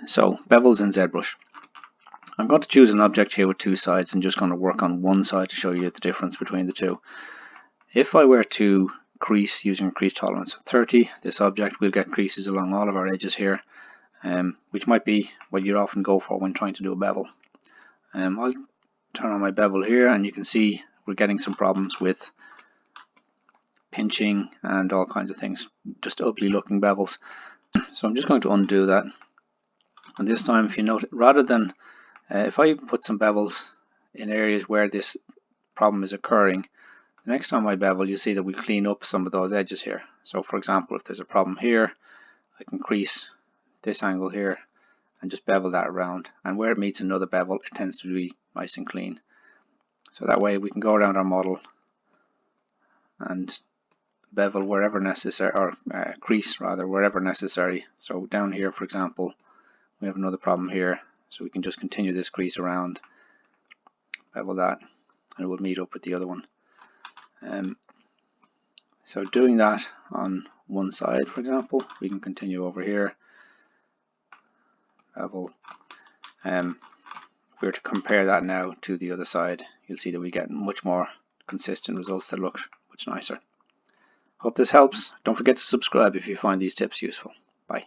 So Bevels and ZBrush. I'm going to choose an object here with two sides and just going to work on one side to show you the difference between the two. If I were to crease using a crease tolerance of 30, this object will get creases along all of our edges here, which might be what you'd often go for when trying to do a bevel. I'll turn on my bevel here and you can see we're getting some problems with pinching and all kinds of things, just ugly looking bevels. So I'm just going to undo that, and this time, if you note, rather than if I put some bevels in areas where this problem is occurring, the next time I bevel you see that we clean up some of those edges here. So for example, if there's a problem here, I can crease this angle here and just bevel that around, and where it meets another bevel it tends to be nice and clean. So that way we can go around our model and bevel wherever necessary, or crease rather wherever necessary. So down here, for example, we have another problem here, so we can just continue this crease around, bevel that, and it will meet up with the other one. So doing that on one side, for example, we can continue over here, bevel. If we were to compare that now to the other side, you'll see that we get much more consistent results that look much nicer. Hope this helps. Don't forget to subscribe if you find these tips useful. Bye.